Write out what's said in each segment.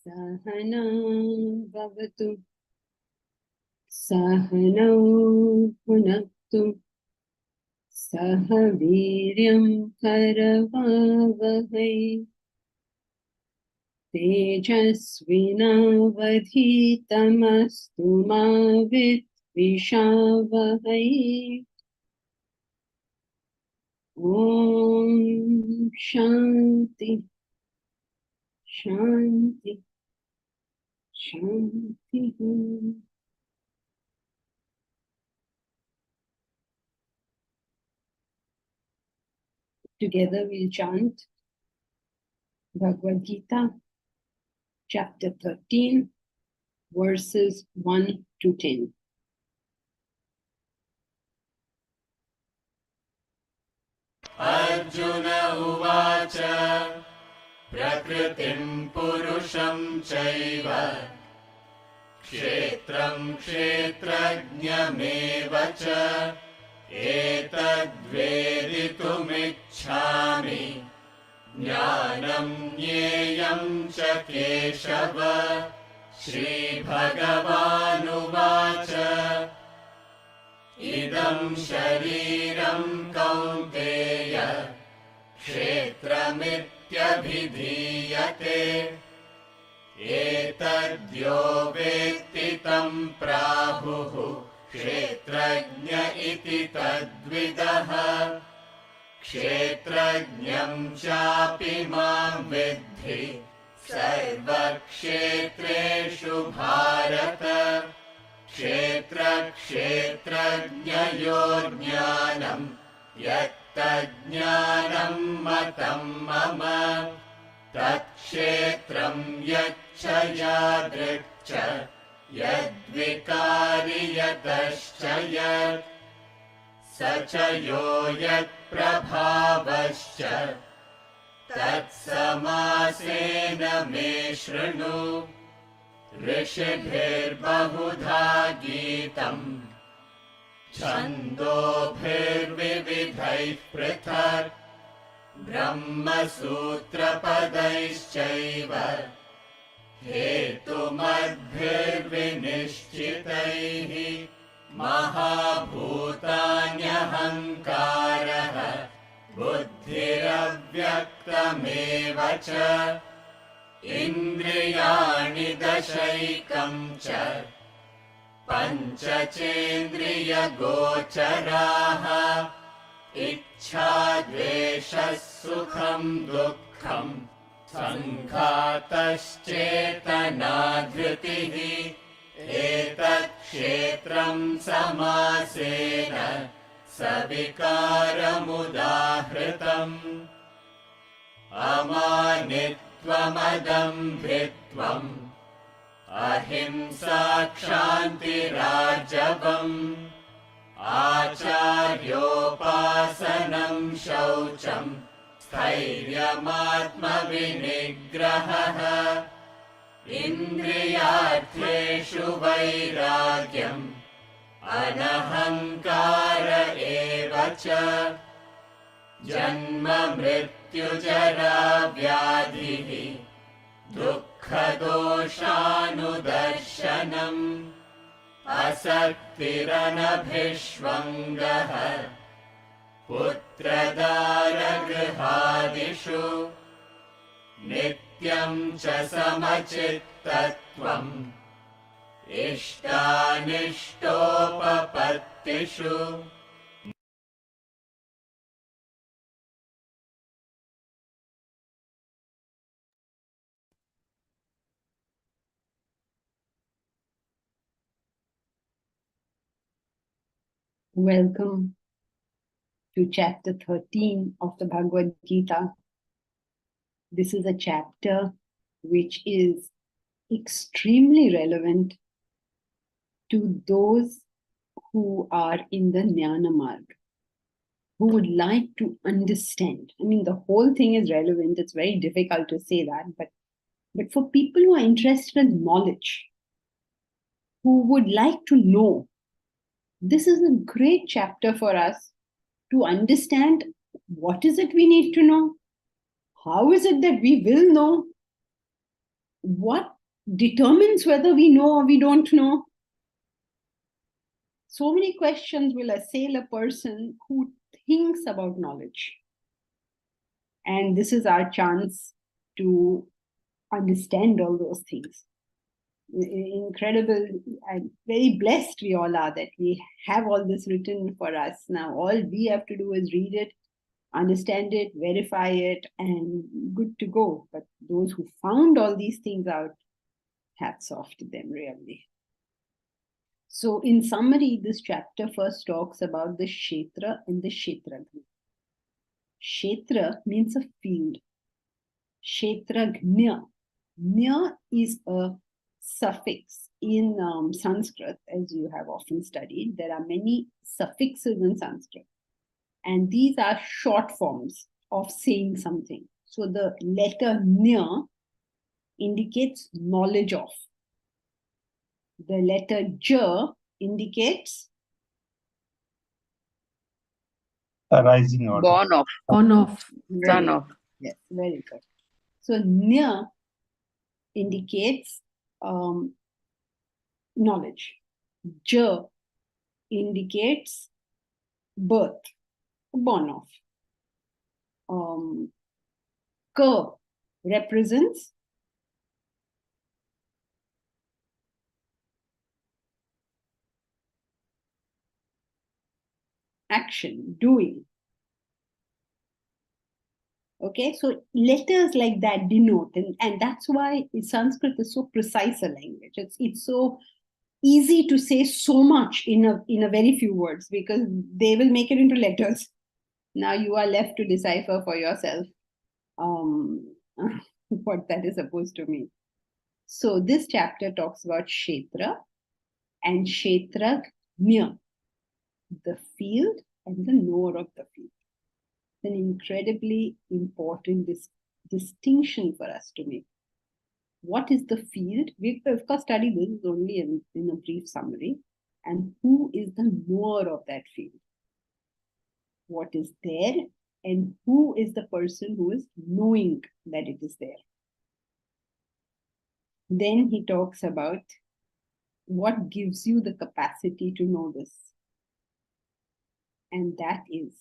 सहना भवतु सहनौ भुनक्तु सह वीर्यं करवावहै तेजस्विनावधीतमस्तु मा विद्विषावहै ॐ शान्ति शान्ति शान्तिः। Together we'll chant Bhagavad Gita, chapter 13, verses 1 to 10. Arjuna uvacha prakritim purusham chaiva kshetram kshetrajñameva cha etadveditumicchami jnanam jneyam cha keshava Shri Bhagavanuvacha idam shariram kaunteya kshetramityabhidhiyate etadyo vetti tam prahuhu kshetrajña iti tadvidaha kshetrajñam chapi mam vidhi sarvakshetreshu bharata kshetra kshetrajñayor jnanam yattajnanam matam mama tatshetram yaccha yadrikcha yadvikari yatascha yat sacha yo yat prabhavascha tatsamasena me shrinu ऋषिभिर्बहुधा गीतम् छन्दोभिर्विविधैः पृथक् ब्रह्मसूत्रपदैश्चैव हेतुमद्भिर्विनिश्चितैः महाभूतान्यहङ्कारः बुद्धिरव्यक्तमेव च इन्द्रियाणि दशैकं च पञ्चचेन्द्रियगोचराः इच्छा द्वेषः सुखं दुःखं सङ्घातश्चेतना धृतिः एतत् क्षेत्रं समासेन सविकारमुदाहृतम् अमानित्वमदम्भित्वम् अहिंसा क्षान्तिरार्जवम् आचार्योपासनं शौचं स्थैर्यमात्मविनिग्रहः इन्द्रियार्थेषु वैराग्यम् अनहङ्कार एव च जन्म मृत्युजरा व्याधिः दुःखदोषानुदर्शनम् असक्तिरनभिष्वङ्गः पुत्रदारगृहादिषु नित्यं च समचित्तत्वम् इष्टानिष्टोपपत्तिषु Welcome to chapter 13 of the Bhagavad Gita. This is a chapter which is extremely relevant to those who are in the Jnana Marg, who would like to understand. I mean, the whole thing is relevant. It's very difficult to say that, but for people who are interested in knowledge, who would like to know, this is a great chapter for us to understand what is it we need to know, how is it that we will know, what determines whether we know or we don't know. So many questions will assail a person who thinks about knowledge. And this is our chance to understand all those things. Incredible and very blessed we all are that we have all this written for us. Now all we have to do is read it, understand it, verify it, and good to go. But those who found all these things out, hats off to them, really. So in summary, this chapter first talks about the Kshetra and the Kshetragna. Kshetra means a field. Kshetragna. Nya is a suffix in Sanskrit, as you have often studied. There are many suffixes in Sanskrit, and these are short forms of saying something. So the letter Nya indicates knowledge of. The letter J indicates arising out of. Born of, son of. Yes, very good. So Nya indicates knowledge. J indicates birth, born of. K represents action, doing. Okay, so letters like that denote, and that's why Sanskrit is so precise a language. It's so easy to say so much in a very few words, because they will make it into letters. Now you are left to decipher for yourself what that is supposed to mean. So this chapter talks about Kshetra and Kshetragnya, the field and the knower of the field. An incredibly important distinction for us to make. What is the field? We've of course studied this only in a brief summary. And who is the knower of that field? What is there, and who is the person who is knowing that it is there? Then he talks about what gives you the capacity to know this. And that is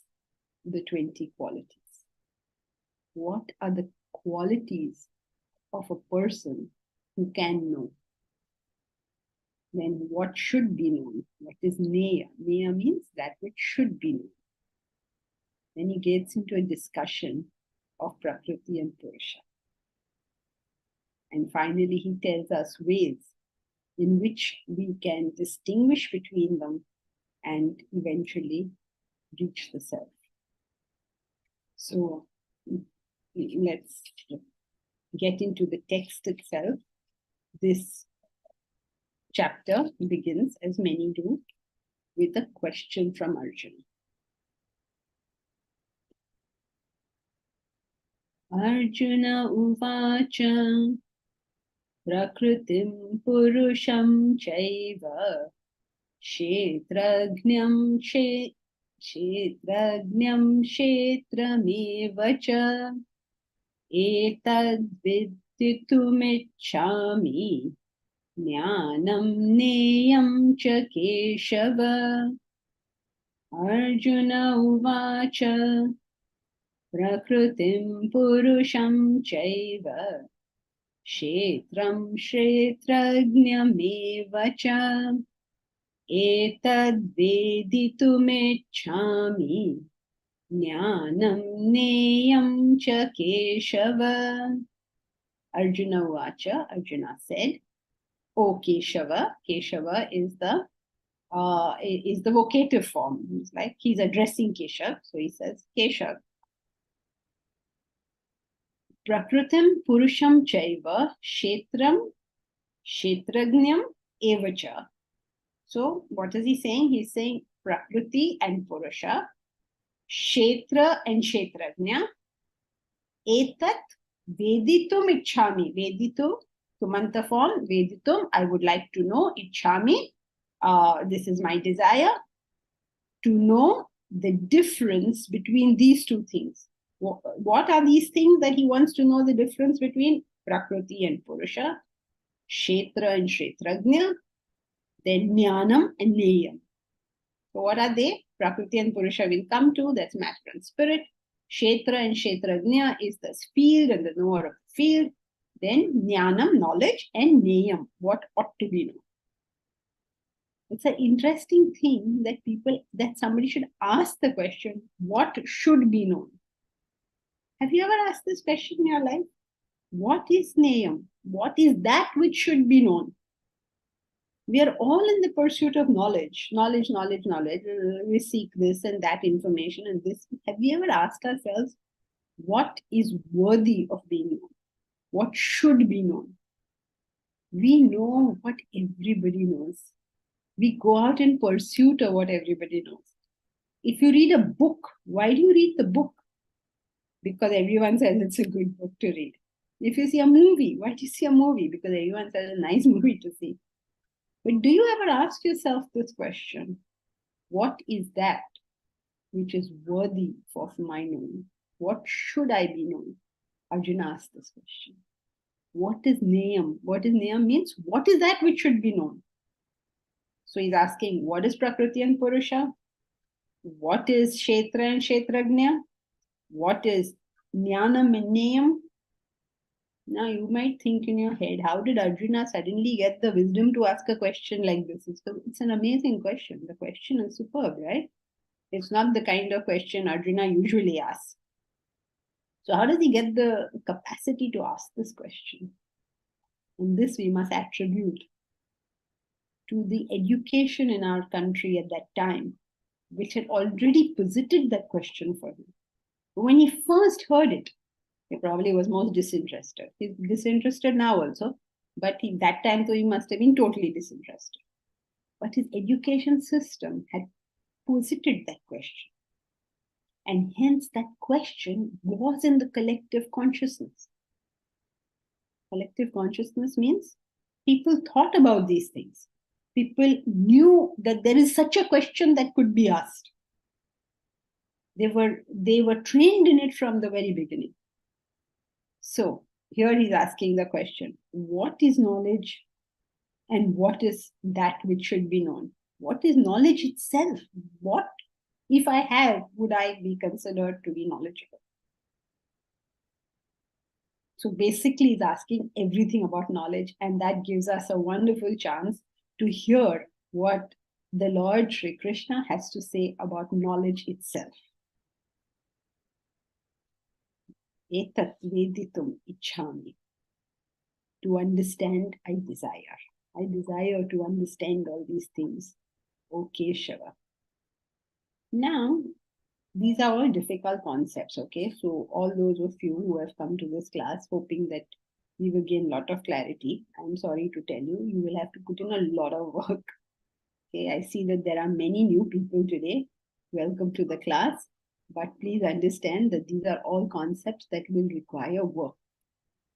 the 20 qualities. What are the qualities of a person who can know? Then what should be known? What is Neya? Neya means that which should be known. Then he gets into a discussion of Prakriti and Purusha. And finally, he tells us ways in which we can distinguish between them and eventually reach the self. So let's get into the text itself. This chapter begins, as many do, with a question from Arjuna. Arjuna uvacha prakritim purusham chaiva Kshetragnyam kshetrameva cha etad vidditumicchami jnanam neyam cha Keshava. Arjuna uvacha prakritim purusham chaiva kshetram kshetragnyameva cha etad veditumicchami jnanam neyam cha Keshava. Arjuna uvacha, Arjuna said, O Keshava. Keshava is the vocative form. It's like he's addressing Keshav, so he says Keshav. Prakritim purusham chaiva kshetragnyam evacha. So what is he saying? He's saying Prakriti and Purusha, Kshetra and Kshetragnya, etat veditum ichchami. Veditum, tumanta form, veditum, I would like to know, ichchami, this is my desire, to know the difference between these two things. What are these things that he wants to know the difference between? Prakriti and Purusha, Kshetra and Kshetragnya, then Jnanam and Neyam. So what are they? Prakriti and Purusha will come to, that's matter and spirit. Kshetra and Kshetragnya is the field and the knower of the field. Then Jnanam, knowledge, and Neyam, what ought to be known. It's an interesting thing that somebody should ask the question, what should be known? Have you ever asked this question in your life? What is Neyam? What is that which should be known? We are all in the pursuit of knowledge. Knowledge. We seek this and that information and this. Have we ever asked ourselves, what is worthy of being known? What should be known? We know what everybody knows. We go out in pursuit of what everybody knows. If you read a book, why do you read the book? Because everyone says it's a good book to read. If you see a movie, why do you see a movie? Because everyone says it's a nice movie to see. But do you ever ask yourself this question? What is that which is worthy of my knowing? What should I be knowing? Arjuna asked this question. What is Neyam? What is Neyam means? What is that which should be known? So he's asking, what is Prakriti and Purusha? What is Kshetra and Kshetragnya? What is Jnanam and Neyam? Now you might think in your head, how did Arjuna suddenly get the wisdom to ask a question like this? It's an amazing question. The question is superb, right? It's not the kind of question Arjuna usually asks. So how does he get the capacity to ask this question? And this we must attribute to the education in our country at that time, which had already posited that question for him. When he first heard it, he probably was most disinterested. He's disinterested now also, but that time so he must have been totally disinterested. But his education system had posited that question. And hence that question was in the collective consciousness. Collective consciousness means people thought about these things. People knew that there is such a question that could be asked. They were trained in it from the very beginning. So here he's asking the question, what is knowledge and what is that which should be known? What is knowledge itself? What, if I have, would I be considered to be knowledgeable? So basically he's asking everything about knowledge, and that gives us a wonderful chance to hear what the Lord Sri Krishna has to say about knowledge itself. Etat veditum ichchami. To understand, I desire. I desire to understand all these things, O Keshava. Now, these are all difficult concepts, okay? So all those of you who have come to this class hoping that we will gain a lot of clarity, I'm sorry to tell you, you will have to put in a lot of work. Okay, I see that there are many new people today. Welcome to the class. But please understand that these are all concepts that will require work.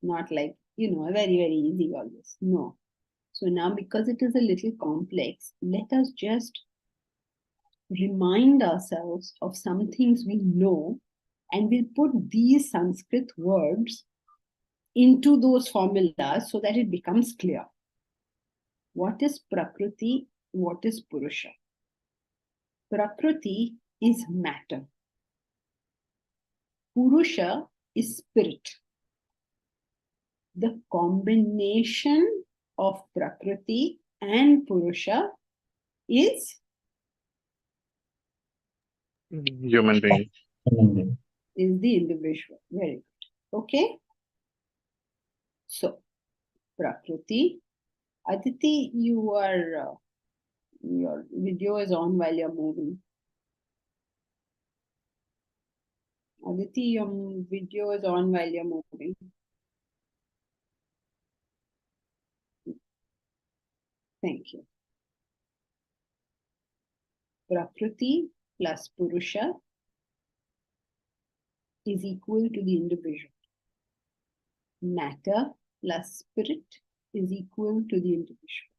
Not like, very, very easy always. No. So now, because it is a little complex, let us just remind ourselves of some things we know, and we'll put these Sanskrit words into those formulas so that it becomes clear. What is Prakriti? What is Purusha? Prakriti is matter. Purusha is spirit. The combination of Prakriti and Purusha is Human being. the individual. Very good. Okay. So, Prakriti. Aditi, your video is on while you're moving. Aditi, your video is on while you're moving. Thank you. Prakriti plus Purusha is equal to the individual. Matter plus spirit is equal to the individual.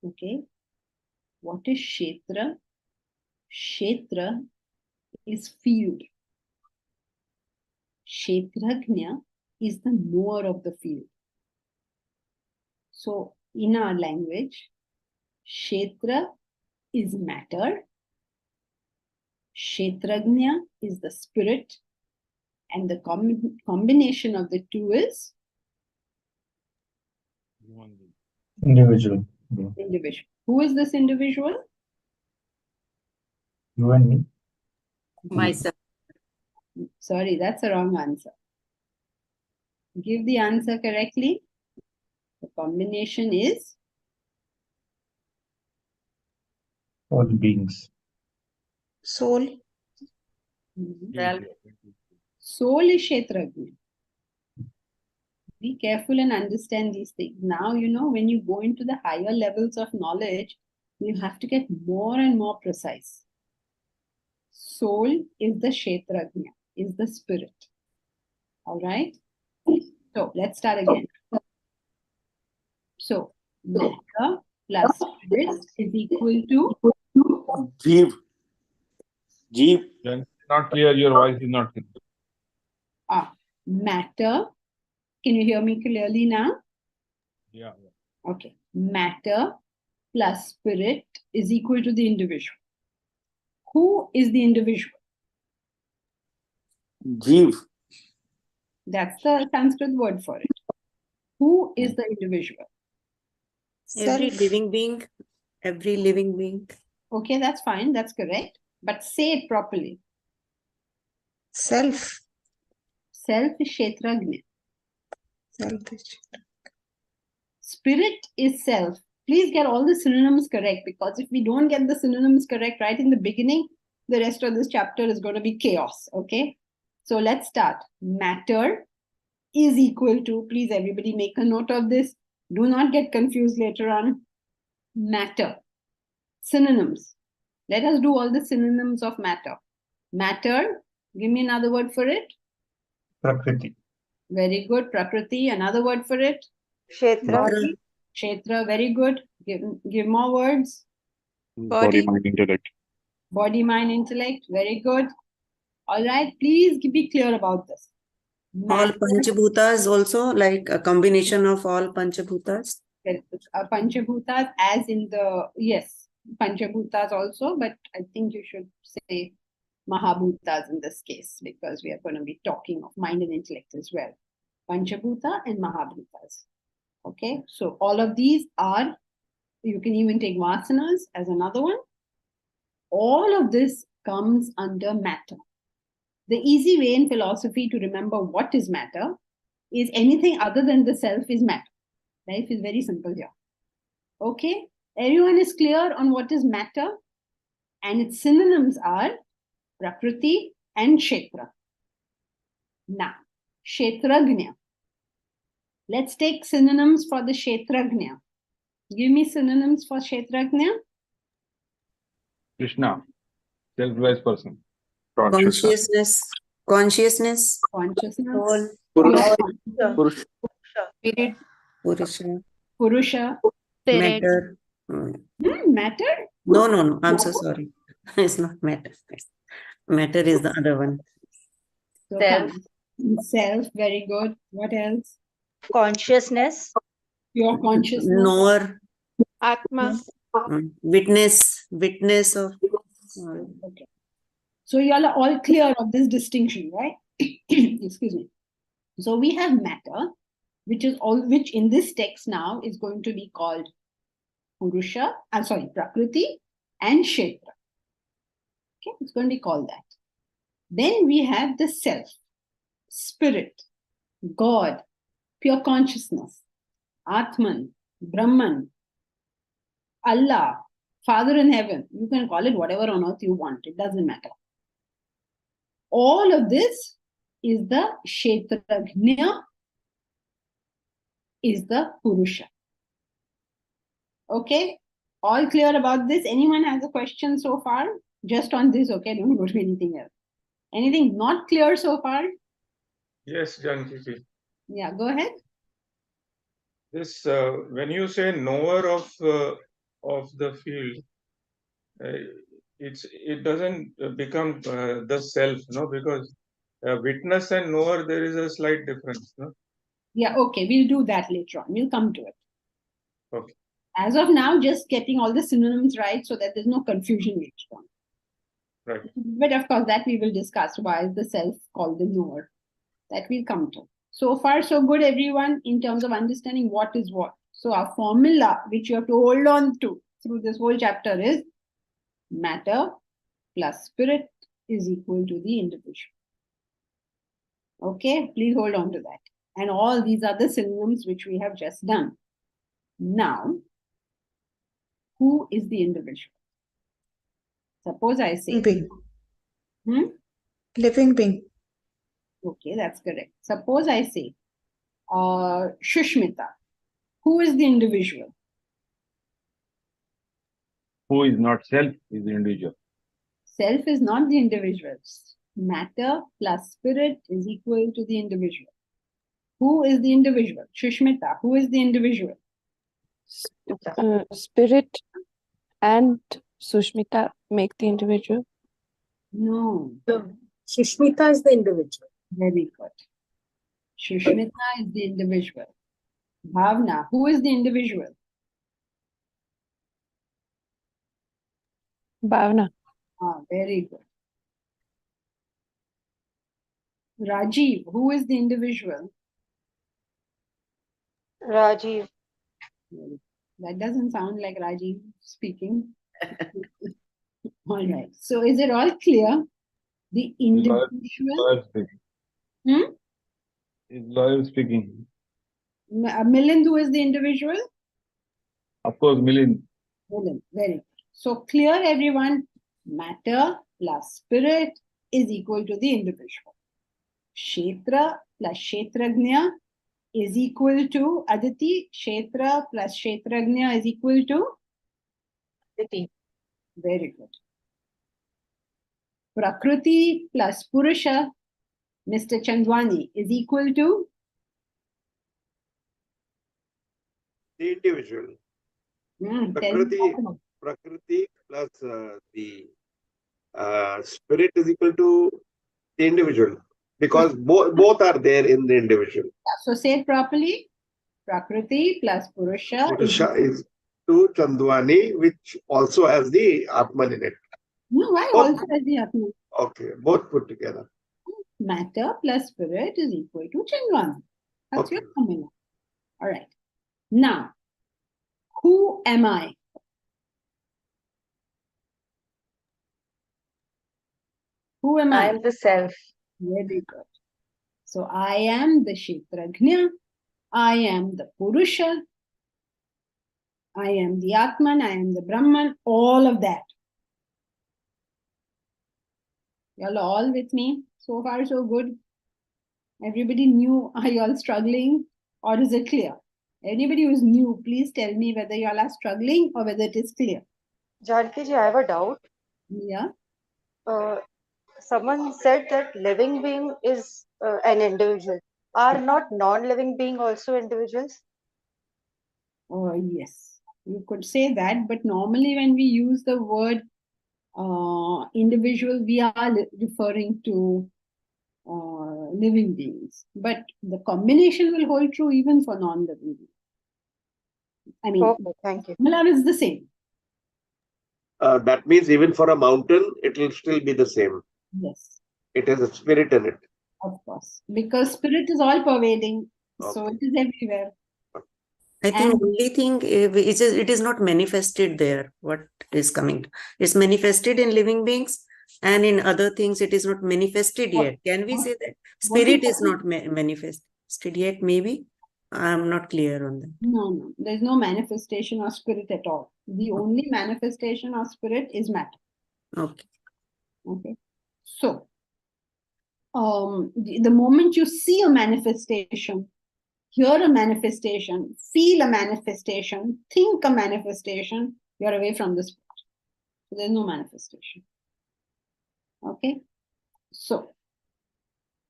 Okay. What is Kshetra? Kshetra is field. Kshetrajna is the knower of the field. So, in our language, Kshetra is matter, Kshetrajna is the spirit, and the combination of the two is Individual. individual. Who is this individual? You and me. Myself. Sorry, that's a wrong answer. Give the answer correctly. The combination is All beings. Soul. Self. soul is Kshetrajna. Be careful and understand these things. Now, when you go into the higher levels of knowledge, you have to get more and more precise. Soul is the Kshetrajna, is the spirit. All right? So, let's start again. So, matter plus spirit is equal to Jeev. Jeev. Not clear. Your voice is not clear. matter. Can you hear me clearly now? Yeah. Okay. Matter plus spirit is equal to the individual. Who is the individual? Jeev. That's the Sanskrit word for it. Who is the individual? Every Self. living being. Every living being. Okay, that's fine. That's correct. But say it properly. Self. Self is Kshetrajna. Self. Spirit is self. Please get all the synonyms correct, because if we don't get the synonyms correct right in the beginning, the rest of this chapter is going to be chaos. Okay. So let's start. Matter is equal to, please everybody make a note of this. Do not get confused later on. Matter. Synonyms. Let us do all the synonyms of matter. Matter. Give me another word for it. Prakriti. Very good. Prakriti. Another word for it. Kshetra. Kshetra. Very good. Give more words. Body. Mind, intellect. Body, mind, intellect. Very good. All right. Please be clear about this. All Matter, Panchabhutas also, like a combination of all Panchabhutas. Panchabhutas, as in the, yes, Panchabhutas also, but I think you should say Mahabhutas in this case, because we are going to be talking of mind and intellect as well. Panchabhuta and Mahabhutas. Okay, so all of these are, you can even take vasanas as another one. All of this comes under matter. The easy way in philosophy to remember what is matter is anything other than the self is matter. Life is very simple here. Okay, everyone is clear on what is matter, and its synonyms are Prakriti and Kshetra. Now, Kshetrajna. Let's take synonyms for the Kshetrajna. Give me synonyms for Kshetrajna. Krishna. Self-realized person. Consciousness. Consciousness. Consciousness. Soul. Purusha. Pure Purusha. Purusha. Purusha. Spirit. Matter. Matter? No. I'm so Matter? sorry. It's not matter. Matter is the other one. So Self. come. Self, very good. What else? Consciousness. Pure consciousness. Knower. Atma. Witness of. Okay. So you all are all clear of this distinction, right? Excuse me. So we have matter, which in this text now is going to be called Purusha, Prakriti and Kshetra. Okay, it's going to be called that. Then we have the self, spirit, God, pure consciousness, Atman, Brahman, Allah, Father in heaven. You can call it whatever on earth you want. It doesn't matter. All of this is the Kshetrajna, is the Purusha. Okay? All clear about this? Anyone has a question so far? Just on this, okay? Don't go to anything else. Anything not clear so far? Yes, Janki ji. Yeah, go ahead. This when you say knower of the field, it doesn't become the self, no, because witness and knower there is a slight difference, no. Yeah, okay, we'll do that later on. We'll come to it. Okay. As of now, just getting all the synonyms right so that there's no confusion later on. Right. But of course, that we will discuss. Why is the self called the knower? That we'll come to. So far, so good, everyone, in terms of understanding what is what. So our formula, which you have to hold on to through this whole chapter, is matter plus spirit is equal to the individual. Okay, please hold on to that. And all these are the synonyms which we have just done. Now, who is the individual? Suppose I say, Being. Living being. Okay, that's correct. Suppose I say, Shushmita, who is the individual? Who is not self is the individual. Self is not the individual. Matter plus spirit is equal to the individual. Who is the individual? Shushmita, who is the individual? Spirit and Sushmita make the individual. No. Sushmita is the individual. Very good. Shushmita is the individual. Bhavna, who is the individual? Bhavna. Very good. Rajiv, who is the individual? Rajiv. That doesn't sound like Rajiv speaking. All right. So is it all clear? The individual. Lawyer speaking. Is lawyer speaking. Milind, who is the individual? Of course, Milind. Milind, very good. So clear, everyone. Matter plus spirit is equal to the individual. Kshetra plus Kshetrajna is equal to Aditi. Kshetra plus Kshetrajna is equal to Aditi. Very good. Prakriti plus Purusha, Mr. Chandwani, is equal to The individual. Prakriti plus the spirit is equal to the individual, because both are there in the individual. So say it properly. Prakriti plus Purusha is to Chandwani, which also has the Atman in it. No, why Both. also has the Atman? Okay, both put together. Matter plus spirit is equal to Chandwani. That's your formula. All right. Now, who am I? Who am I? I am the self. Very good. So I am the Kshetrajna, I am the Purusha, I am the Atman, I am the Brahman, all of that. Y'all all with me? So far, so good. Everybody new? Are you all struggling? Or is it clear? Anybody who's new, please tell me whether you all are struggling or whether it is clear. Janki ji, I have a doubt. Yeah. Someone said that living being is an individual. Are not non-living being also individuals? Yes, you could say that, but normally when we use the word individual, we are referring to living beings. But the combination will hold true even for non-living beings. I mean, Okay, thank you. formula is the same. That means even for a mountain, it will still be the same. Yes, It has a spirit in it. of course, because spirit is all pervading, so Okay. it is everywhere. I think And only thing it is not manifested there. What is coming? It's manifested in living beings, and in other things it is not manifested What- yet. Can we what- say that what spirit is is not manifested yet? Maybe I'm not clear on that. No, there's no manifestation of spirit at all. The only manifestation of spirit is matter. Okay. Okay. So, the moment you see a manifestation, hear a manifestation, feel a manifestation, think a manifestation, you're away from the spirit. So there's no manifestation. Okay. So,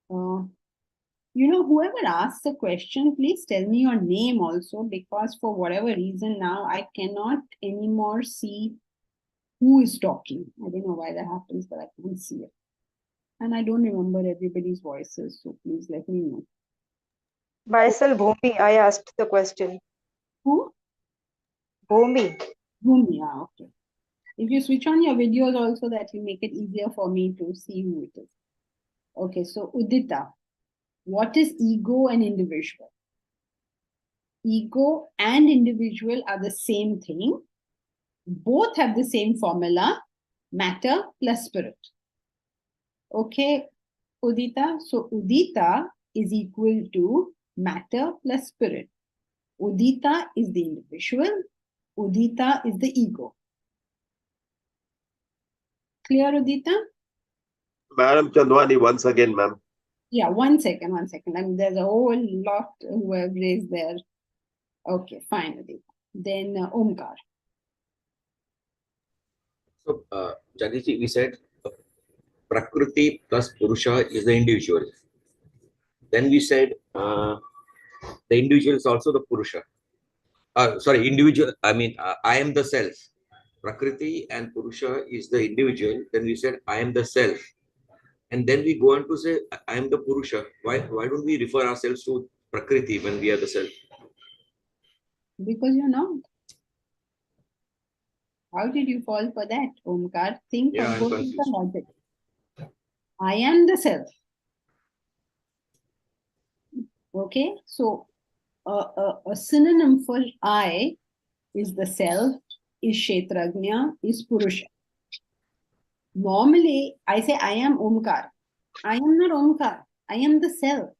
whoever asks the question, please tell me your name also, because for whatever reason now I cannot anymore see who is talking. I don't know why that happens, but I can't see it. And I don't remember everybody's voices, so please let me know. Myself, Bhumi, I asked the question. Who? Bhumi. Bhumi, okay. If you switch on your videos also, that will make it easier for me to see who it is. Okay, so Udita, what is ego and individual? Ego and individual are the same thing. Both have the same formula, matter plus spirit. Okay, Udita. So Udita is equal to matter plus spirit. Udita is the individual. Udita is the ego. Clear, Udita? Madam Chandwani, once again, ma'am. Yeah, one second. I mean, there's a whole lot who have raised there. Okay, fine, Udita. Then Omkar. So, Jagdish, we said Prakriti plus Purusha is the individual. Then we said the individual is also the Purusha. Sorry, individual. I mean, I am the self. Prakriti and Purusha is the individual. Then we said I am the self. And then we go on to say I am the Purusha. Why don't we refer ourselves to Prakriti when we are the self? Because you're not. How did you fall for that, Omkar? Think Yeah, of I'm both of confused. the logic. I am the self. Okay, so a synonym for I is the self, is Kshetrajna, is Purusha. Normally, I say I am Omkar. I am not Omkar. I am the self.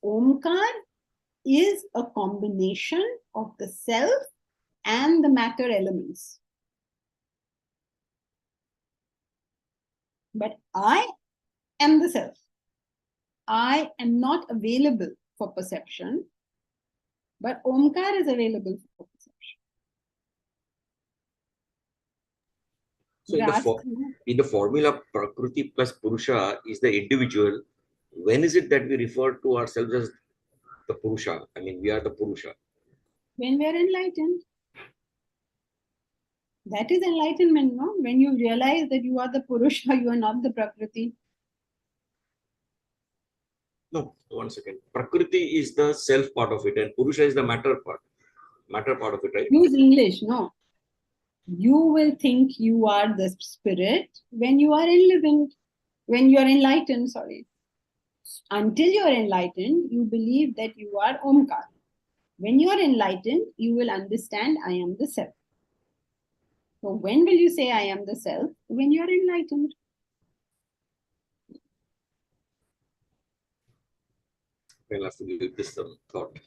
Omkar is a combination of the self and the matter elements. But I am the self. I am not available for perception, but Omkar is available for perception. So in the formula, Prakriti plus Purusha is the individual. When is it that we refer to ourselves as the Purusha? I mean, we are the Purusha. When we are enlightened, that is enlightenment, no? When you realize that you are the Purusha, you are not the Prakriti. No, one second. Prakriti is the self part of it, and Purusha is the matter part of it, right? Use English, no? You will think you are the spirit when you are when you are enlightened, sorry. Until you are enlightened, you believe that you are Omkar. When you are enlightened, you will understand I am the self. So when will you say I am the self? When you are enlightened. I'll have to give this some thought.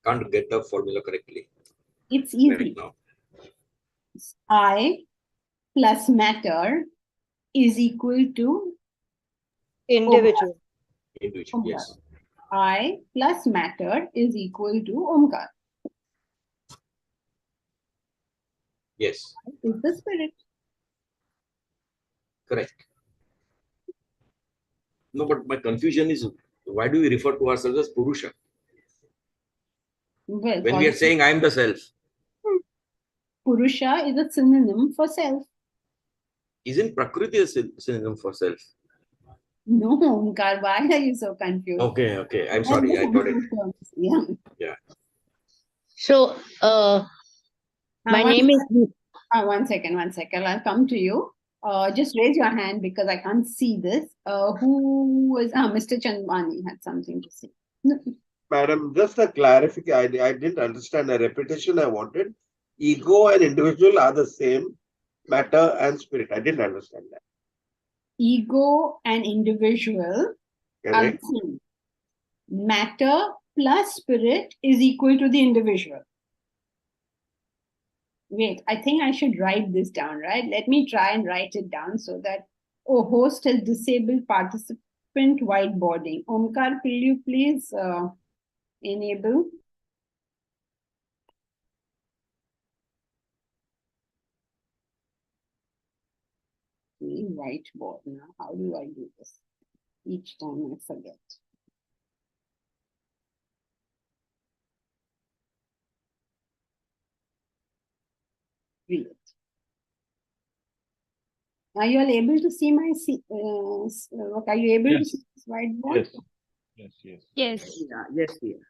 Can't get the formula correctly. It's easy. Right now. I plus matter is equal to Individual. Omkar. Individual, yes. I plus matter is equal to Omkar. Yes. Is the spirit. Correct. No, but my confusion is why do we refer to ourselves as Purusha? Well, When we are saying I am the self, Purusha is a synonym for self. isn't Prakriti a synonym for self? No, Omkar, why are you so confused? Okay, okay. I'm They are sorry, I got it. different terms. Yeah. Yeah. So, my one, name is. one second. I'll come to you. Just raise your hand because I can't see this. Who was Mr. Chandwani had something to say. No. Madam, just a clarification. I didn't understand a repetition I wanted. Ego and individual are the same, matter and spirit. I didn't understand that. Ego and individual are the same. Matter plus spirit is equal to the individual. Wait, I think I should write this down, right? Let me try and write it down so that, host has disabled participant whiteboarding. Omkar, will you please enable? Whiteboard now. How do I do this? Each time I forget. Read it. Are you all able to see my are you able to see this whiteboard? Yes. Yes. Yeah, yes, we are.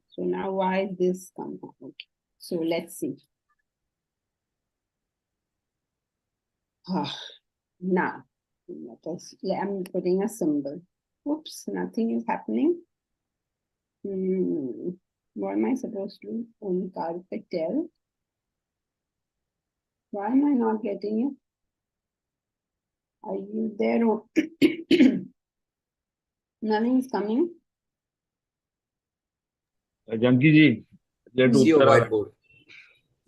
So now why this come up? Okay. So let's see. Now, I'm putting a symbol. Oops, nothing is happening. What am I supposed to do? Omkar Patel. Why am I not getting it? Are you there? Nothing is coming. Janki ji, let See your Uttara write. whiteboard.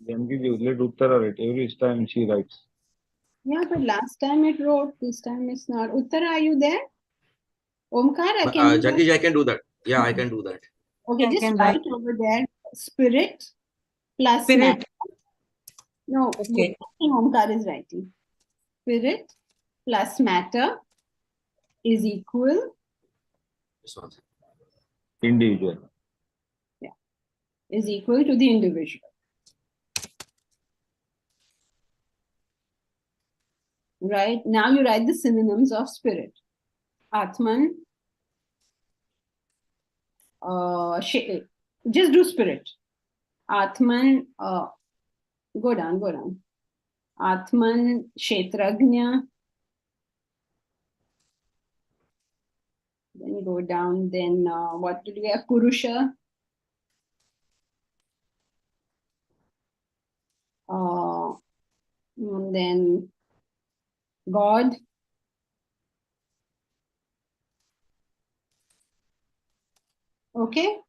Janki ji, let Uttara write. Every time she writes. Yeah, but last time it wrote, this time it's not. Uttara, are you there? Omkar, Janki ji, I can do that. Yeah, I can do that. Okay, just write over there. Spirit plus Spirit. matter. No, Okay. Omkar is writing. Spirit plus matter is equal. This one. Individual. Yeah, is equal to the individual. Right? Now you write the synonyms of spirit. Atman. Just do spirit. Atman. Go down. Atman, Kshetrajna. Then go down. Then what did we have? Purusha. And then God. Okay,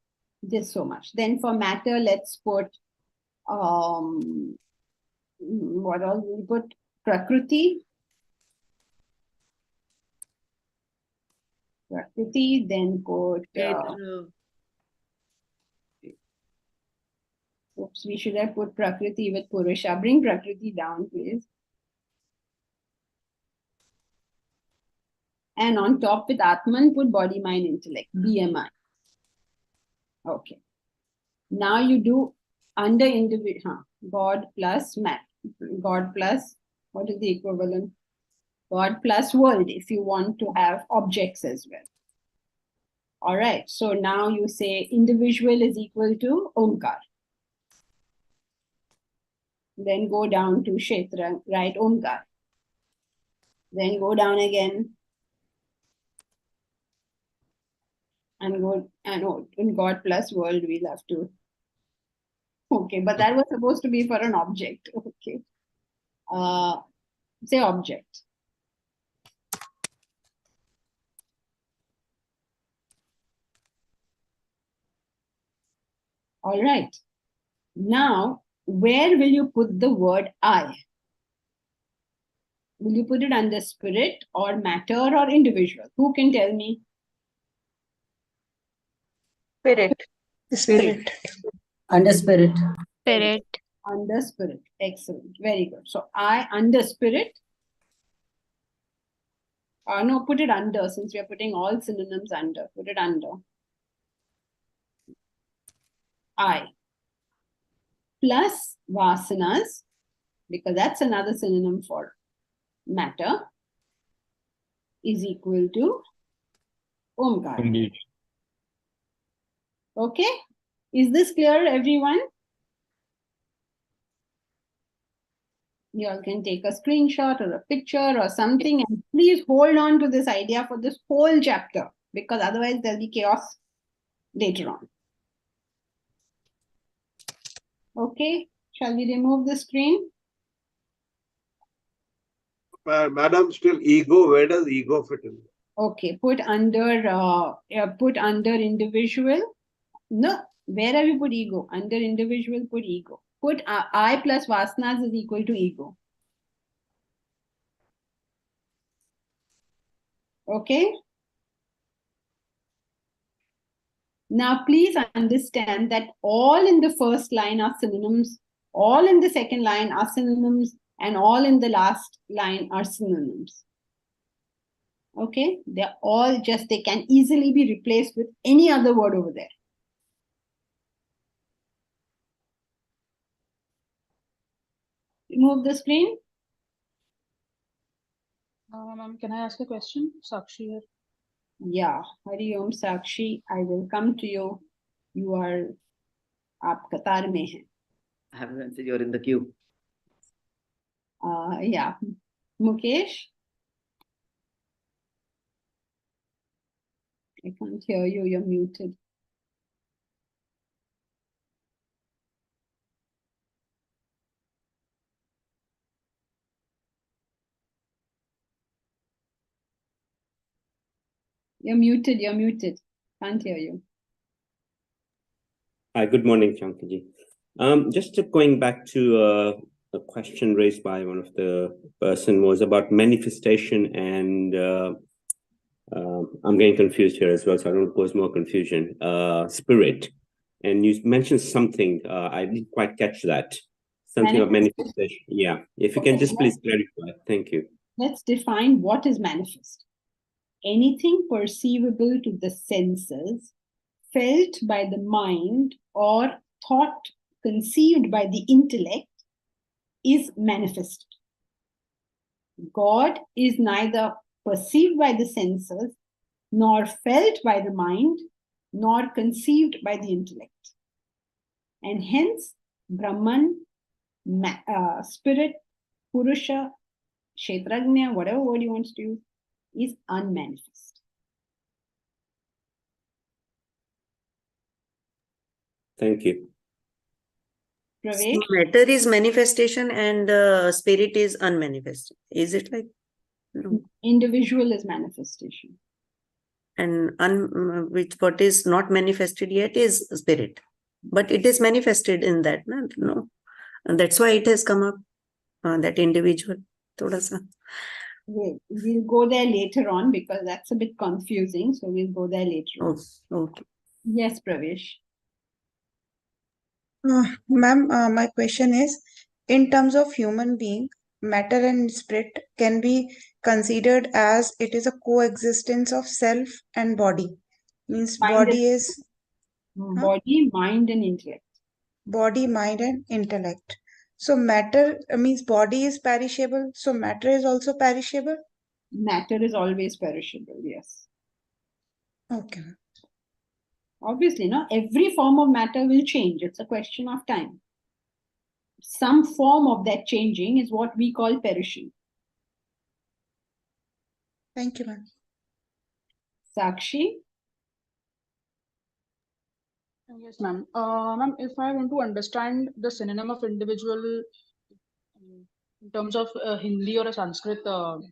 just so much. Then for matter, let's put what else we put? Prakriti. Then put oops, we should have put Prakriti with Purusha. Bring Prakriti down, please. And on top with Atman, put body, mind, intellect, BMI. Okay. Now you do under individual, God plus matter. God plus, what is the equivalent? God plus world, if you want to have objects as well. All right. So now you say individual is equal to Omkar. Then go down to Kshetra, right? Omkar. Then go down again. And go, and in God plus world, we'll have to. Okay, but that was supposed to be for an object. Okay. Say object. All right. Now, where will you put the word I? Will you put it under spirit or matter or individual? Who can tell me? Spirit. Spirit. Under spirit. Spirit. Under spirit. Excellent. Very good. So I under spirit. No, put it under, since we are putting all synonyms under. Put it under. I, plus vasanas, because that's another synonym for matter, is equal to Omkara. Indeed. Okay? Is this clear, everyone? You all can take a screenshot or a picture or something, and please hold on to this idea for this whole chapter, because otherwise there'll be chaos later on. Okay, shall we remove the screen? Madam, still ego, where does ego fit in? Okay, put under individual. No, where have you put ego? Under individual, put ego. Put I plus vasanas is equal to ego. Okay. Now, please understand that all in the first line are synonyms, all in the second line are synonyms, and all in the last line are synonyms. Okay, they're all just, they can easily be replaced with any other word over there. Remove the screen. Ma'am, can I ask a question? Sakshi here. Yeah, Hari Om Sakshi, I will come to you. You are, aap Qatar mein hai. I have a message, you're in the queue. Yeah, Mukesh. I can't hear you, you're muted. You're muted. Can't hear you. Hi, good morning, Shankiji. Just going back to a question raised by one of the person was about manifestation, and I'm getting confused here as well, so I don't cause more confusion. Spirit, and you mentioned something, I didn't quite catch that. Something of manifestation. Yeah, if you can just please clarify. Thank you. Let's define what is manifest. Anything perceivable to the senses, felt by the mind, or thought conceived by the intellect is manifested. God is neither perceived by the senses, nor felt by the mind, nor conceived by the intellect. And hence, Brahman, spirit, Purusha, Kshetrajna, whatever word you want to use, is unmanifest. Thank you. Pravesh? So matter is manifestation and spirit is unmanifested. Is it like? No. Individual is manifestation. And which what is not manifested yet is spirit. But it is manifested in that, no? And that's why it has come up, that individual. Thoda sa. We'll go there later on because that's a bit confusing. So we'll go there later on. Okay. Yes, Pravesh. Ma'am, my question is, in terms of human being, matter and spirit can be considered as it is a coexistence of self and body. Means body is body, mind, and intellect. Body, mind, and intellect. So matter means body is perishable. So matter is also perishable. Matter is always perishable. Yes. Okay. Obviously, no. Every form of matter will change. It's a question of time. Some form of that changing is what we call perishing. Thank you, ma'am. Sakshi? Yes, ma'am. Ma'am, if I want to understand the synonym of individual in terms of Hindi or a Sanskrit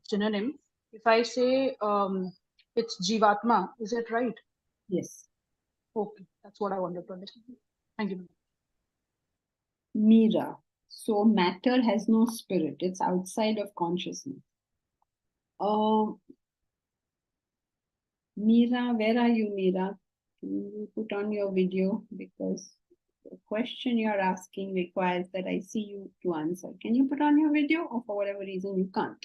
synonym, if I say it's Jivatma, is it right? Yes. Okay, that's what I wanted to understand. Thank you. Meera. So matter has no spirit. It's outside of consciousness. Meera, where are you, Meera? Can you put on your video? Because the question you're asking requires that I see you to answer. Can you put on your video, or for whatever reason you can't?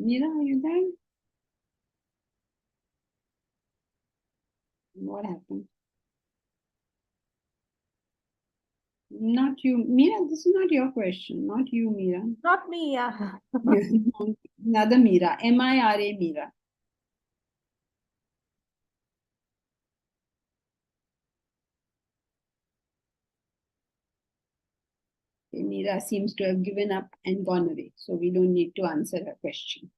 Meera, are you there? What happened? Not you, Meera. This is not your question. Not you, Meera. Not me, yeah. Another Meera. Mira, Meera. Meera seems to have given up and gone away, so we don't need to answer her question.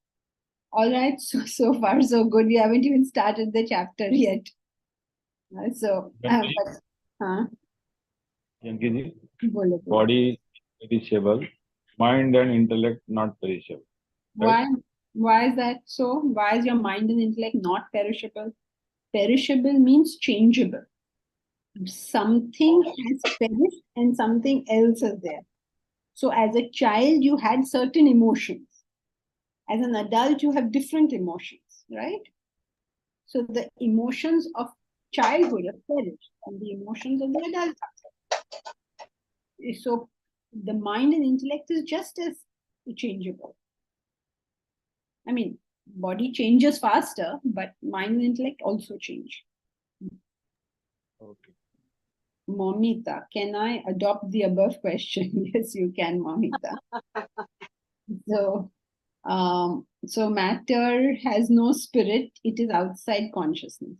All right, so far so good. We haven't even started the chapter yet. Janki ji, Bolo. body perishable, mind and intellect not perishable. Why? Why is that so? Why is your mind and intellect not perishable? Perishable means changeable. Something has perished and something else is there. So as a child, you had certain emotions. As an adult, you have different emotions, right? So the emotions of childhood have perished and the emotions of the adult have. So the mind and intellect is just as changeable. I mean, body changes faster, but mind and intellect also change. Okay. Momita, can I adopt the above question? Yes, you can, Momita. So matter has no spirit, it is outside consciousness.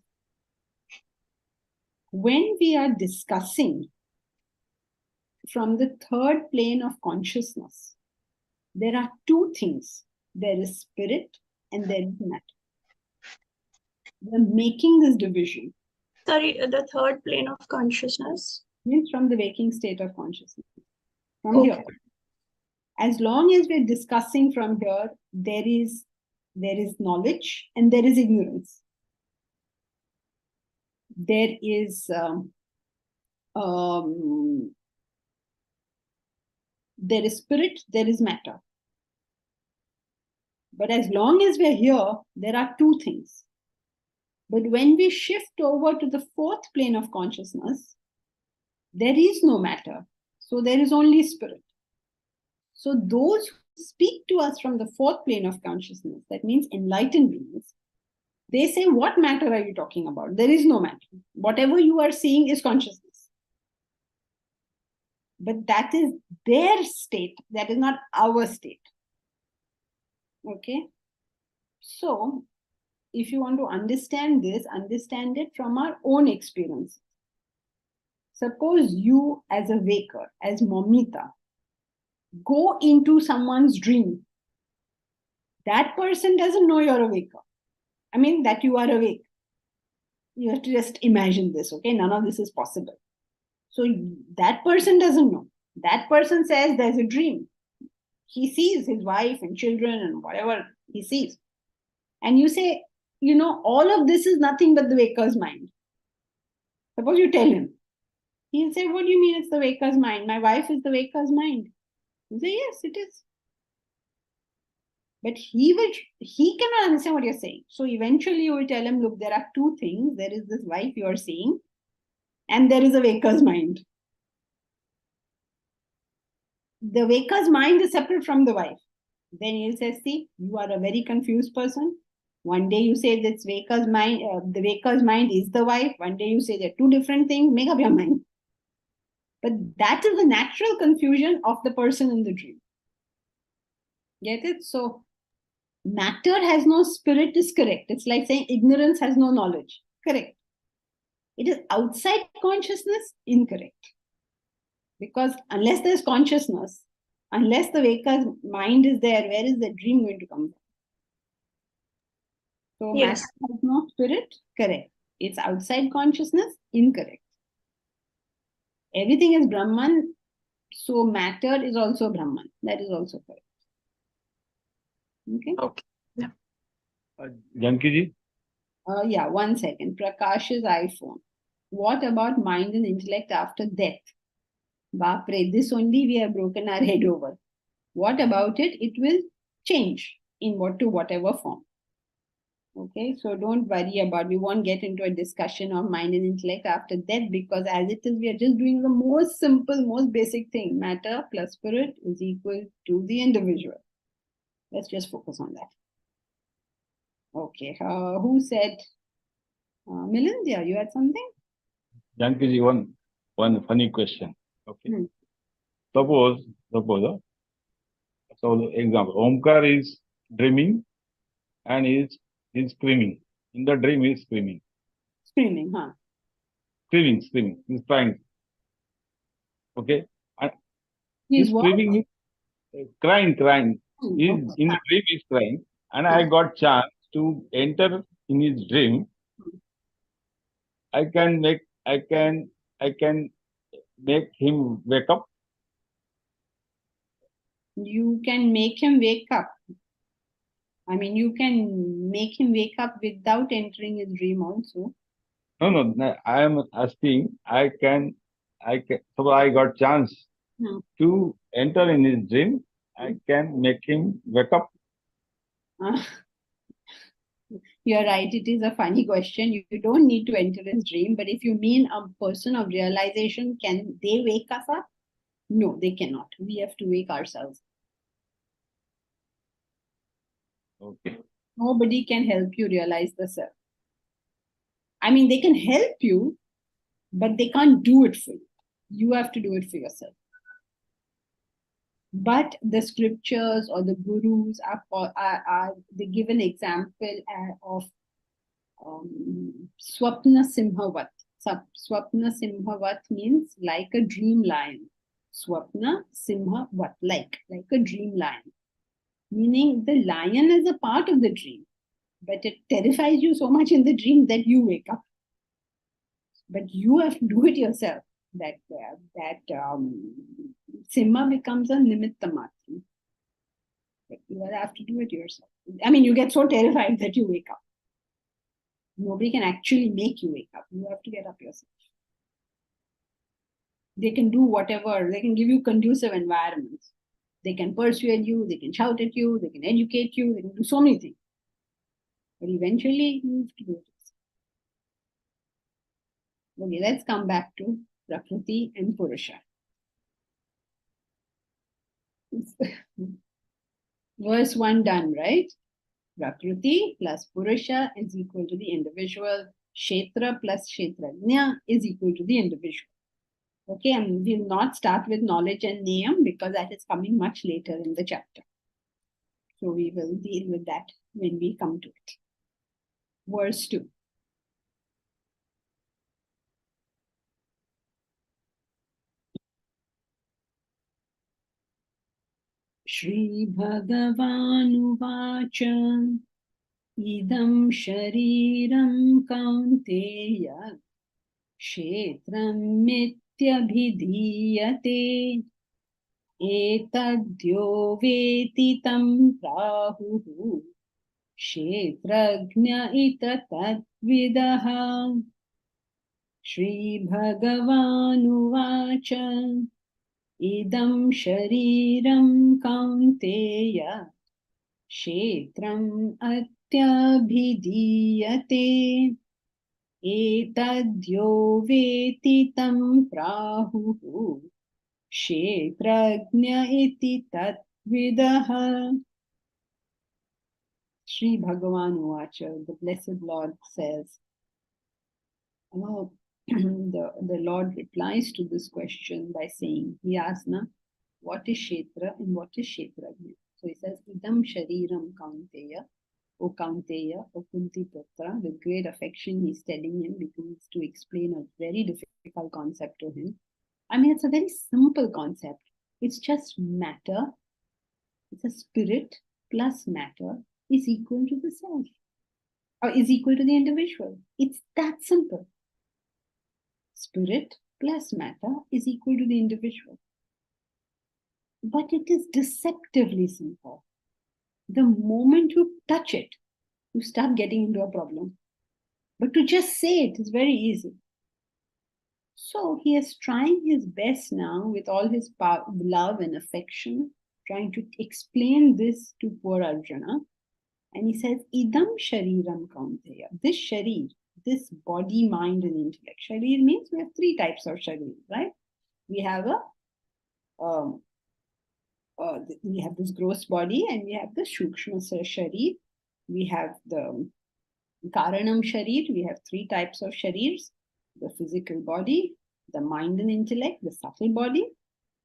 When we are discussing from the third plane of consciousness, there are two things. There is spirit and there is matter. We are making this division. Sorry, the third plane of consciousness? Means from the waking state of consciousness. From here. As long as we're discussing from here, there is knowledge and there is ignorance. There is spirit, there is matter. But as long as we're here, there are two things. But when we shift over to the fourth plane of consciousness, there is no matter. So there is only spirit. So those who speak to us from the fourth plane of consciousness, that means enlightened beings, they say, what matter are you talking about? There is no matter. Whatever you are seeing is consciousness. But that is their state. That is not our state. Okay? So, if you want to understand this, understand it from our own experience. Suppose you, as a waker, as Momita, go into someone's dream. That person doesn't know you're a waker. I mean, that you are awake. You have to just imagine this, okay? None of this is possible. So that person doesn't know. That person says there's a dream. He sees his wife and children and whatever he sees. And you say, all of this is nothing but the waker's mind. Suppose you tell him. He'll say, what do you mean it's the waker's mind? My wife is the waker's mind. You say, yes, it is. But he cannot understand what you're saying. So eventually you will tell him, look, there are two things. There is this wife you're seeing, and there is a waker's mind. The waker's mind is separate from the wife. Then he'll say, see, you are a very confused person. One day you say this waker's mind, the waker's mind is the wife. One day you say they're two different things. Make up your mind. But that is the natural confusion of the person in the dream. Get it? So matter has no spirit is correct. It's like saying ignorance has no knowledge. Correct. It is outside consciousness, incorrect. Because unless there's consciousness, unless the waker's mind is there, where is the dream going to come from? So Yes. matter has no spirit, correct. It's outside consciousness, incorrect. Everything is Brahman, so matter is also Brahman. That is also correct. Okay? Okay. Yeah. Janki ji? Yeah, 1 second. Prakash's iPhone. What about mind and intellect after death? Bapre, this only we have broken our head over. What about it? It will change in whatever form. Okay, so don't worry about, we won't get into a discussion of mind and intellect after death, because as it is, we are just doing the most simple, most basic thing. Matter plus spirit is equal to the individual. Let's just focus on that. Okay, who said Milindya, you had something? Janki ji, one funny question. Okay. Suppose, so the example, Omkar is dreaming and is screaming. In the dream, he is screaming. Screaming, huh? Screaming. He's crying. Okay. And He's what? screaming is crying. He's Okay. in the dream, he's crying. And I got chance to enter in his dream. I can make him wake up. You can make him wake up. I mean, you can make him wake up without entering his dream also. No, I am asking, I can, so I got chance to enter in his dream. I can make him wake up. You're right, it is a funny question. You don't need to enter his dream, but if you mean a person of realization, can they wake us up? No, they cannot. We have to wake ourselves. Okay. Nobody can help you realize the self. I mean, they can help you, but they can't do it for you. You have to do it for yourself. But the scriptures or the gurus they give an example of Swapna Simhavat. Swapna Simhavat means like a dream lion. Swapna Simhavat, like a dream lion. Meaning the lion is a part of the dream, but it terrifies you so much in the dream that you wake up. But you have to do it yourself. That Simha becomes a nimitta matram. But you have to do it yourself. I mean, you get so terrified that you wake up. Nobody can actually make you wake up. You have to get up yourself. They can do whatever. They can give you conducive environments. They can persuade you. They can shout at you. They can educate you. They can do so many things. But eventually, you have to do it. Okay, let's come back to Prakriti and Purusha. Verse 1 done, right? Prakriti plus Purusha is equal to the individual. Kshetra plus Kshetrajna is equal to the individual. Okay, and we'll not start with knowledge and niyam because that is coming much later in the chapter. So we will deal with that when we come to it. Verse 2. Shri Bhagavanuvacha idam shariram kaunteya kshetram mityabhidhiyate etadyo veti tam prahuhu kshetrajna itatadvidaha. Shri Bhagavanuvacha idam shariram kaunteya kshetram atyabhidhiyate etadyo veti tam prahuhu kshetrajna iti tatvidaha. Sri Bhagavan Uvacha, the Blessed Lord says, the Lord replies to this question by saying, he asks, what is Kshetra and what is Kshetrajna? So he says, idam shariram kaunteya, O Kaunteya, O Kunti Putra. With great affection, he's telling him, begins to explain a very difficult concept to him. I mean, it's a very simple concept. It's just matter. It's a spirit plus matter is equal to the self, or is equal to the individual. It's that simple. Spirit plus matter is equal to the individual. But it is deceptively simple. The moment you touch it, you start getting into a problem. But to just say it is very easy. So he is trying his best now with all his love and affection, trying to explain this to poor Arjuna. And he says, idam shariram kaunteya. This sharir, this body, mind, and intellect. Sharir means we have three types of sharir, right? We have we have this gross body, and we have the shukshma sharir. We have the Karanam Sharir, we have three types of Sharirs: the physical body, the mind and intellect, the subtle body,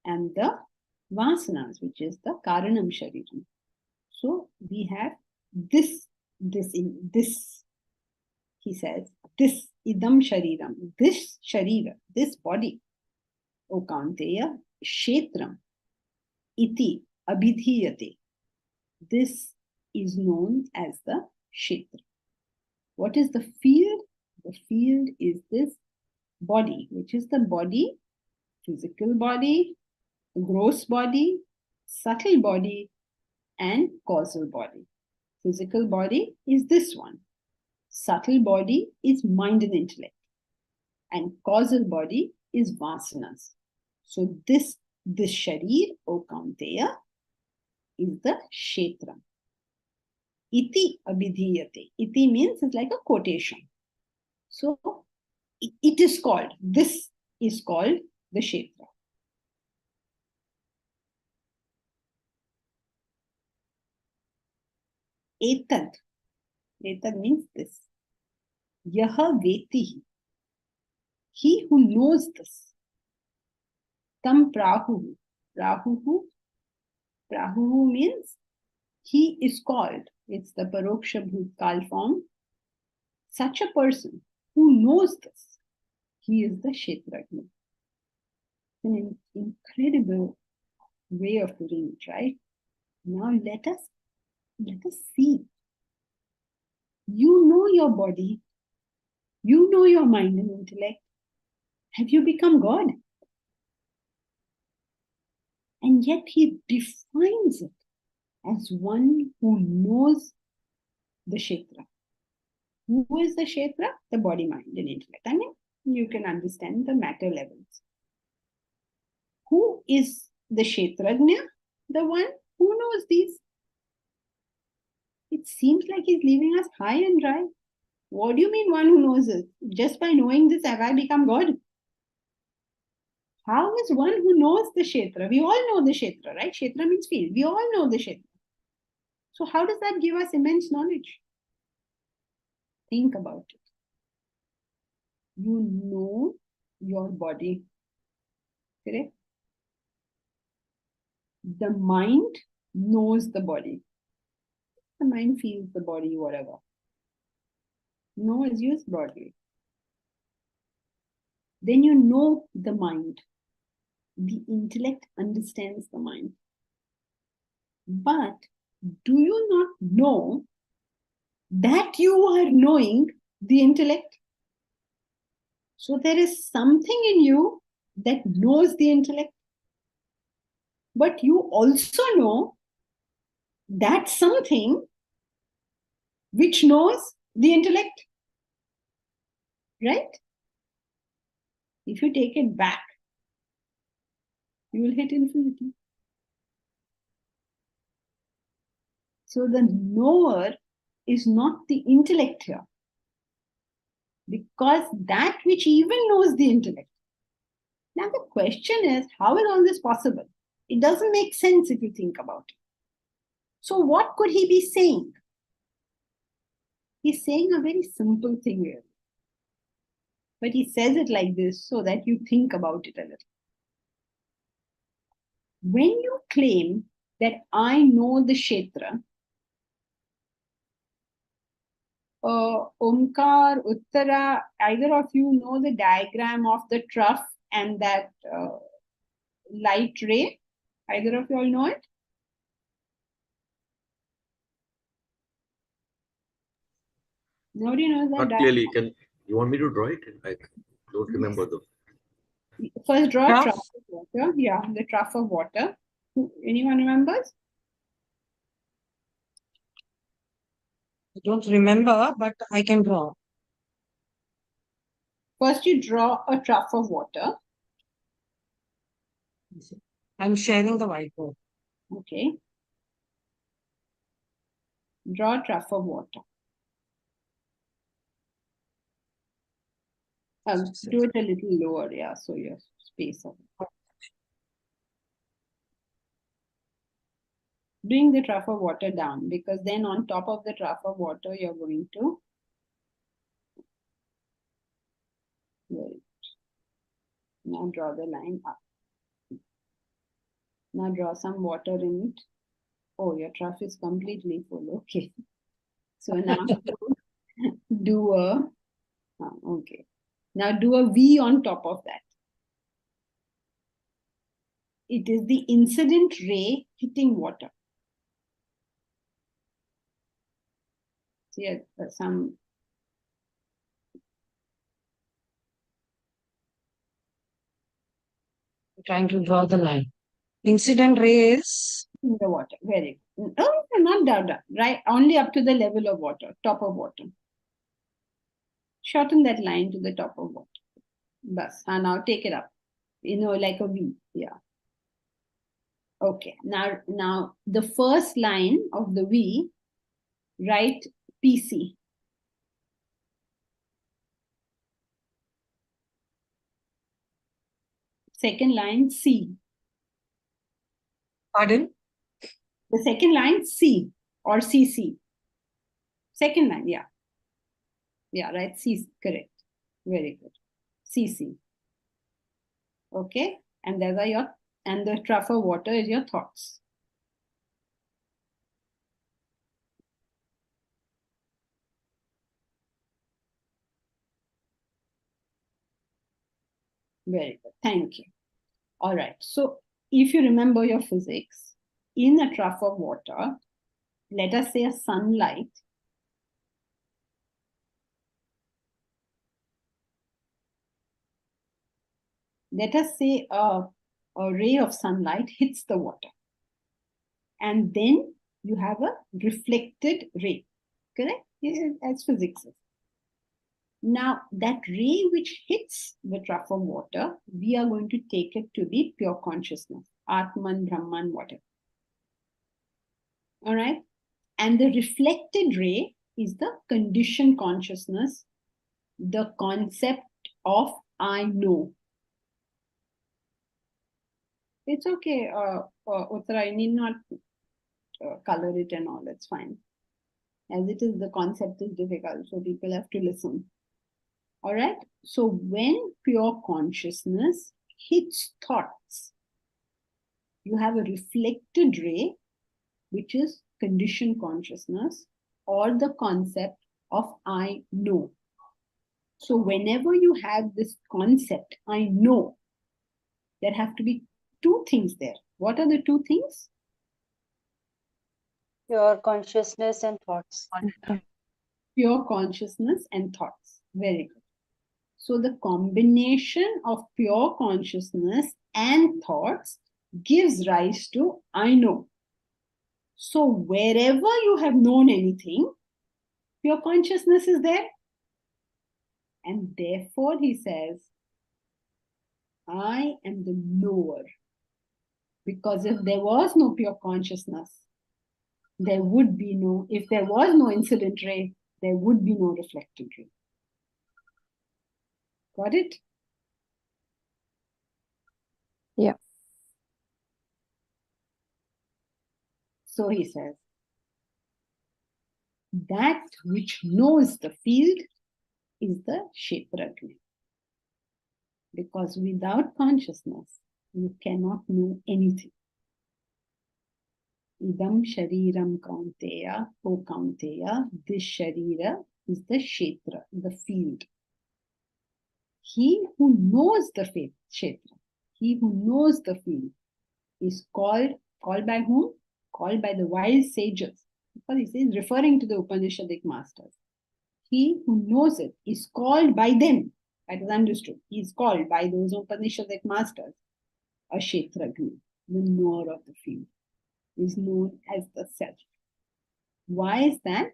and the Vasanas, which is the Karanam Shariram. So we have this, he says, this idam shariram, this sharira, this body, O Kaunteya, kshetram, iti abhidhiyate. This is known as the kshetra. What is the field? The field is this body, which is the body, physical body, gross body, subtle body, and causal body. Physical body is this one. Subtle body is mind and intellect. And causal body is vasanas. So this sharir, O Kaunteya, is the kshetra. Iti abhidhiyate. Iti means it's like a quotation. So it is called, this is called the kshetra. Etad. Etad means this. Yaha vetihi. He who knows this. Tam prahuhu. Prahuhu means he is called. It's the paroksha bhutkal form. Such a person who knows this, he is the kshetrajna. An incredible way of putting it, right? Now let us see. You know your body. You know your mind and intellect. Have you become God? And yet he defines it as one who knows the kshetra. Who is the kshetra? The body, mind, and intellect. I mean, you can understand the matter levels. Who is the kshetrajna? The one who knows these. It seems like he's leaving us high and dry. What do you mean one who knows it? Just by knowing this, have I become God? How is one who knows the kshetra? We all know the kshetra, right? Kshetra means field. We all know the kshetra. So how does that give us immense knowledge? Think about it. You know your body, correct? The mind knows the body. The mind feels the body, whatever. Know is used broadly. Then you know the mind. The intellect understands the mind. But do you not know that you are knowing the intellect? So there is something in you that knows the intellect. But you also know that something which knows the intellect. Right? If you take it back, you will hit infinity. So the knower is not the intellect here. Because that which even knows the intellect. Now the question is, how is all this possible? It doesn't make sense if you think about it. So what could he be saying? He's saying a very simple thing here. But he says it like this so that you think about it a little. When you claim that I know the kshetra, Omkar, Uttara, either of you know the diagram of the trough and that light ray? Either of you all know it? Nobody knows that. Not clearly. You want me to draw it? I don't remember though. First draw a trough of water. Yeah, the trough of water. Anyone remembers? I don't remember, but I can draw. First, you draw a trough of water. I'm sharing the whiteboard. Okay. Draw a trough of water. Do it a little lower, yeah, so your space of it. Bring the trough of water down, because then on top of the trough of water, you're going to Very good. Now draw the line up. Now draw some water in it. Oh, your trough is completely full. Okay. So now do a, okay. Now do a V on top of that. It is the incident ray hitting water. See, some Trying to draw the line. Incident ray is in the water. Very good. Oh, not down, right? Only up to the level of water, top of water. Shorten that line to the top of water. Bas. And now take it up. Like a V. Yeah. Okay. Now the first line of the V, write PC. Second line C. Pardon? The second line C or CC. Second line, yeah. Yeah, right. C, correct. Very good. CC. Okay. And those are and the trough of water is your thoughts. Very good. Thank you. All right. So if you remember your physics, in a trough of water, let us say a sunlight, let us say a ray of sunlight hits the water. And then you have a reflected ray. Correct? As physics is. Now, that ray which hits the trough of water, we are going to take it to the pure consciousness, Atman, Brahman, whatever. All right? And the reflected ray is the conditioned consciousness, the concept of I know. It's okay, Uttara, I need not color it and all, it's fine. As it is, the concept is difficult, so people have to listen. All right. So when pure consciousness hits thoughts, you have a reflected ray, which is conditioned consciousness or the concept of I know. So whenever you have this concept, I know, there have to be two things there. What are the two things? Pure consciousness and thoughts. Pure consciousness and thoughts. Very good. So the combination of pure consciousness and thoughts gives rise to I know. So wherever you have known anything, pure consciousness is there. And therefore he says, I am the knower. Because if there was no pure consciousness, there would be no, if there was no incident ray, there would be no reflected ray. Got it? Yeah. So he says, that which knows the field is the Kshetrajna. Because without consciousness, you cannot know anything. Idam shariram kaunteya, O kaunteya, this sharira is the Kshetra, the field. He who knows the Kshetra, he who knows the field is called by whom? Called by the wise sages. Because he is referring to the Upanishadic masters. He who knows it is called by them. That is understood. He is called by those Upanishadic masters a Kshetrajna, the knower of the field, is known as the self. Why is that?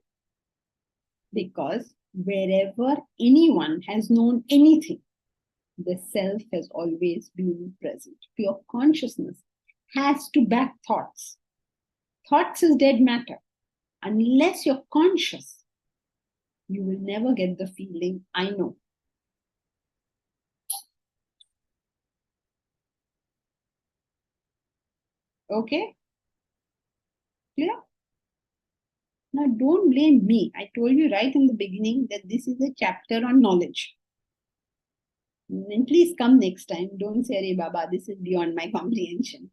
Because wherever anyone has known anything, the self has always been present. Pure consciousness has to back thoughts. Thoughts is dead matter. Unless you're conscious, you will never get the feeling, I know. Okay? Clear? Now, don't blame me. I told you right in the beginning that this is a chapter on knowledge. Then please come next time. Don't say, "Arey Baba, this is beyond my comprehension."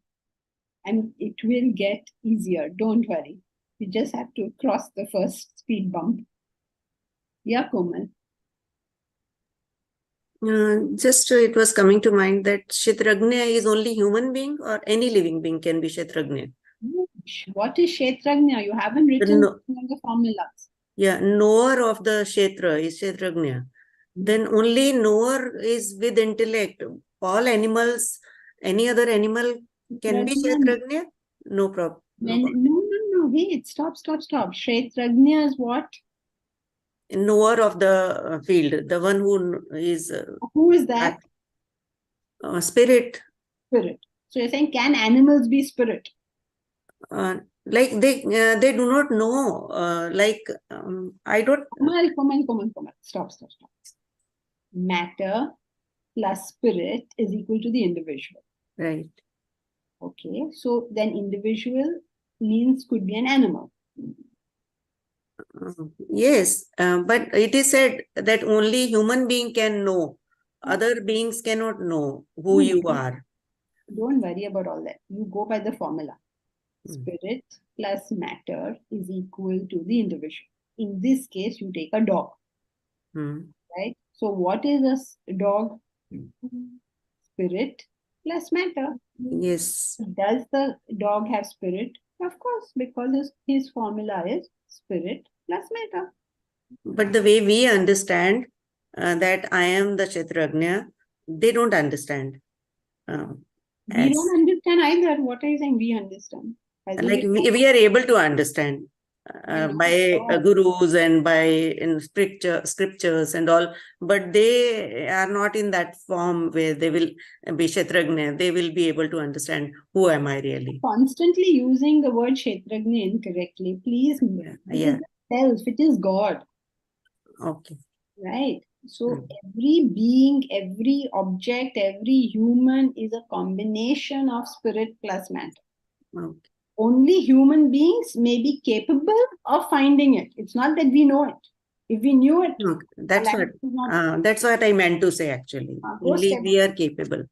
And it will get easier. Don't worry. You just have to cross the first speed bump. Yeah, Komal. It was coming to mind that Kshetragnya is only human being or any living being can be Kshetragnya. What is Kshetragnya? You haven't written the formulas. Yeah, knower of the Kshetra is Kshetragnya. Then only knower is with intellect. All animals, any other animal can be Kshetragnya? No problem. No. Wait, stop. Kshetragnya is what? Knower of the field, the one who is. Who is that? Spirit. Spirit. So you're saying, can animals be spirit? Like they do not know. I don't. Komal. Stop. Matter plus spirit is equal to the individual. Right. Okay. So then individual means could be an animal. Yes, but it is said that only human being can know. Other beings cannot know who you are. Don't worry about all that. You go by the formula. Spirit plus matter is equal to the individual. In this case, you take a dog. Right? So what is a dog? Spirit plus matter. Yes. Does the dog have spirit? Of course, because his formula is spirit plus matter. But the way we understand that I am the Kshetragnya, they don't understand. We don't understand either. What are you saying? We understand. Like we are able to understand by gurus and by in scriptures and all, but they are not in that form where they will be Kshetragnya. They will be able to understand who am I really. Constantly using the word Kshetragnya incorrectly. Please, it is self, it is God. Okay. Right. So every being, every object, every human is a combination of spirit plus matter. Okay. Only human beings may be capable of finding it. It's not that we know it. If we knew it, that's what I meant to say actually. Only we are capable.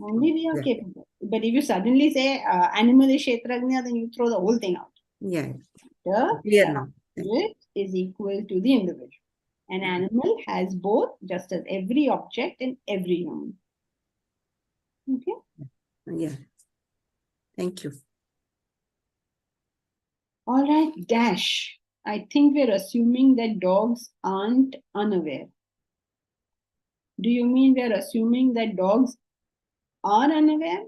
Only we are capable. But if you suddenly say animal is Kshetragnya, then you throw the whole thing out. Yeah. The spirit is equal to the individual. An animal has both, just as every object and every human. Okay? Yeah. Thank you. All right, Dash. I think we're assuming that dogs aren't unaware. Do you mean we're assuming that dogs are unaware?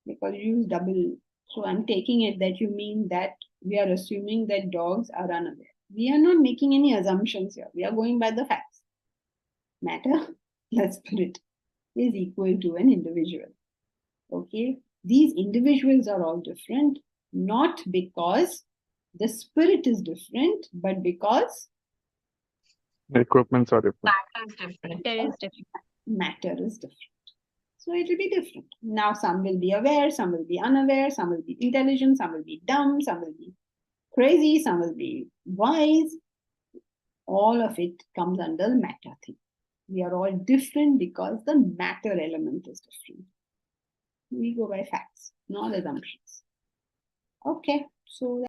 Because you use double. So I'm taking it that you mean that we are assuming that dogs are unaware. We are not making any assumptions here. We are going by the facts. Matter plus spirit is equal to an individual. Okay? These individuals are all different, not because the spirit is different, but because the equipments are different. Matter is different. So it will be different. Now some will be aware, some will be unaware, some will be intelligent, some will be dumb, some will be crazy, some will be wise. All of it comes under the matter thing. We are all different because the matter element is different. We go by facts, not assumptions. Okay, so